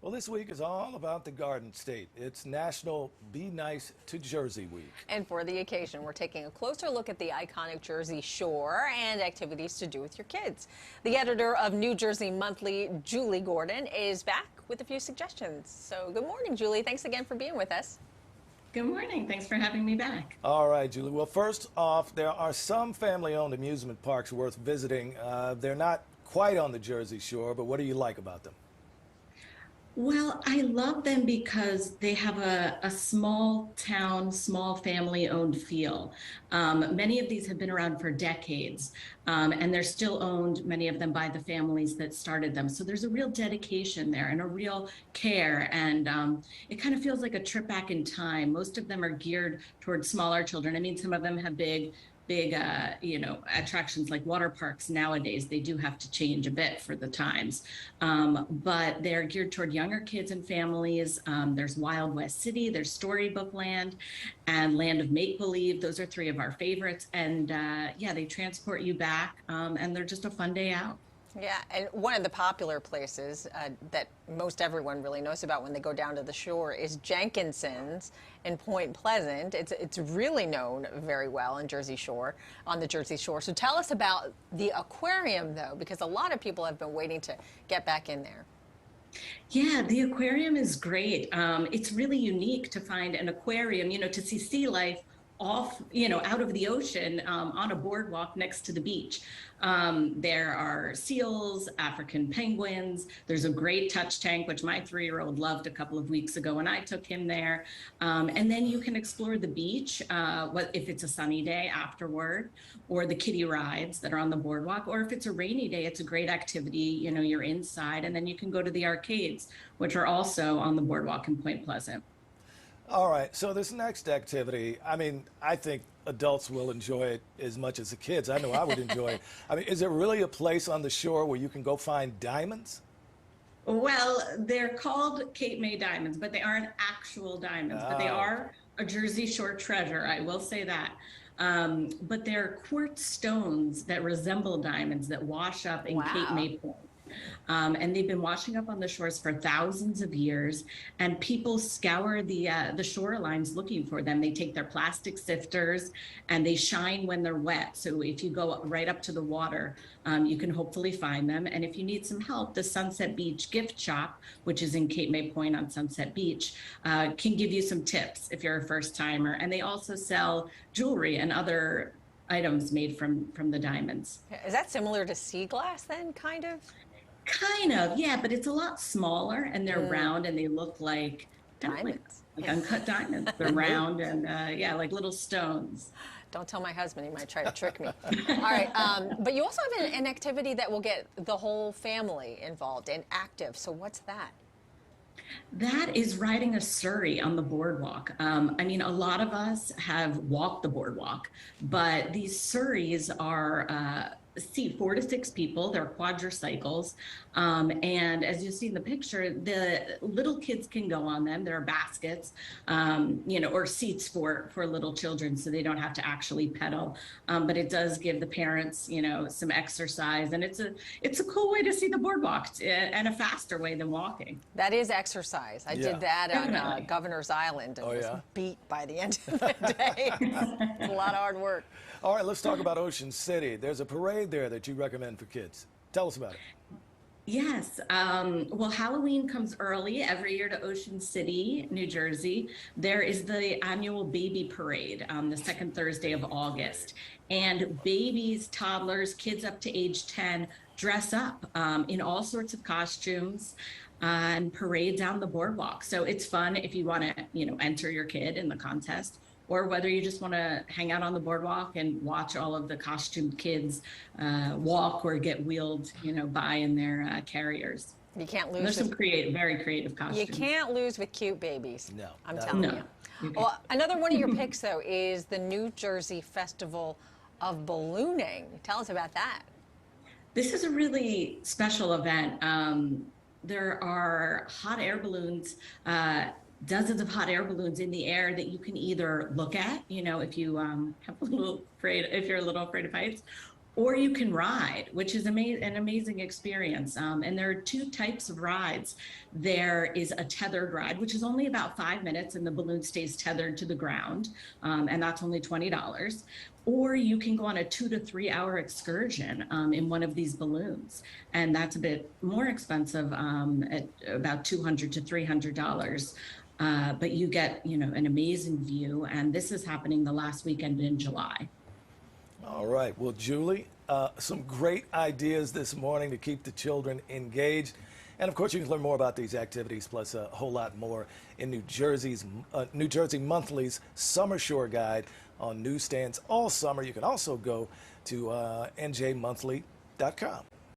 Well, this week is all about the Garden State. It's National Be Nice to Jersey Week. And for the occasion, we're taking a closer look at the iconic Jersey Shore and activities to do with your kids. The editor of New Jersey Monthly, Julie Gordon, is back with a few suggestions. So good morning, Julie. Thanks again for being with us. Good morning. Thanks for having me back. All right, Julie. Well, first off, there are some family-owned amusement parks worth visiting. They're not quite on the Jersey Shore, but what do you like about them? Well, I love them because they have a small town, small family owned feel. Many of these have been around for decades, and they're still owned, many of them, by the families that started them. So there's a real dedication there and a real care, and it kind of feels like a trip back in time. Most of them are geared towards smaller children. I mean, some of them have big attractions like water parks. Nowadays they do have to change a bit for the times, but they're geared toward younger kids and families. There's Wild West City, there's Storybook Land, and Land of Make Believe. Those are three of our favorites, and yeah, they transport you back, and they're just a fun day out. Yeah, and one of the popular places that most everyone really knows about when they go down to the shore is Jenkinson's in Point Pleasant. It's really known very well in Jersey Shore, on the Jersey Shore. So tell us about the aquarium, though, because a lot of people have been waiting to get back in there. Yeah, the aquarium is great. It's really unique to find an aquarium, to see sea life off, out of the ocean, on a boardwalk next to the beach. There are seals, African penguins. There's a great touch tank, which my 3-year-old loved a couple of weeks ago when I took him there. And then you can explore the beach, if it's a sunny day afterward, or the kiddie rides that are on the boardwalk, or if it's a rainy day, it's a great activity. You're inside, and then you can go to the arcades, which are also on the boardwalk in Point Pleasant. All right, so this next activity, I think adults will enjoy it as much as the kids. I know I would enjoy it. Is there really a place on the shore where you can go find diamonds? Well, they're called Cape May diamonds, but they aren't actual diamonds, but they are a Jersey Shore treasure, I will say that. But they're quartz stones that resemble diamonds that wash up in Cape May Point. And they've been washing up on the shores for thousands of years, and people scour the shorelines looking for them. They take their plastic sifters, and they shine when they're wet. So if you go right up to the water, you can hopefully find them. And if you need some help, the Sunset Beach Gift Shop, which is in Cape May Point on Sunset Beach, can give you some tips if you're a first timer. And they also sell jewelry and other items made from the diamonds. Is that similar to sea glass then, kind of? Kind of, yeah, but it's a lot smaller, and they're round, and they look like diamonds, like uncut diamonds. They're round and yeah, like little stones. Don't tell my husband; he might try to trick me. All right, but you also have an activity that will get the whole family involved and active. So what's that? That is riding a surrey on the boardwalk. A lot of us have walked the boardwalk, but these surreys are seat 4 to 6 people. They're quadricycles. And as you see in the picture, the little kids can go on them. There are baskets, or seats for little children, so they don't have to actually pedal. But it does give the parents, some exercise. And it's a cool way to see the boardwalk, and a faster way than walking. That is exercise. I did that on Governor's Island and was beat by the end of the day. It's a lot of hard work. All right, let's talk about Ocean City. There's a parade there that you recommend for kids. Tell us about it. Yes. Well, Halloween comes early every year to Ocean City, New Jersey. There is the annual baby parade on the second Thursday of August. And babies, toddlers, kids up to age 10 dress up in all sorts of costumes and parade down the boardwalk. So it's fun if you want to, enter your kid in the contest, or whether you just want to hang out on the boardwalk and watch all of the costumed kids walk or get wheeled, by in their carriers. You can't lose. And there's some very creative costumes. You can't lose with cute babies. No, I'm telling you. Well, another one of your picks, though, is the New Jersey Festival of Ballooning. Tell us about that. This is a really special event. There are hot air balloons, dozens of hot air balloons in the air that you can either look at, if you if you're a little afraid of heights, or you can ride, which is an amazing experience. And there are two types of rides. There is a tethered ride, which is only about 5 minutes, and the balloon stays tethered to the ground, and that's only $20. Or you can go on a 2 to 3 hour excursion in one of these balloons, and that's a bit more expensive, at about $200 to $300. But you get, an amazing view, and this is happening the last weekend in July. All right. Well, Julie, some great ideas this morning to keep the children engaged. And of course, you can learn more about these activities, plus a whole lot more in New Jersey Monthly's Summer Shore Guide on newsstands all summer. You can also go to njmonthly.com.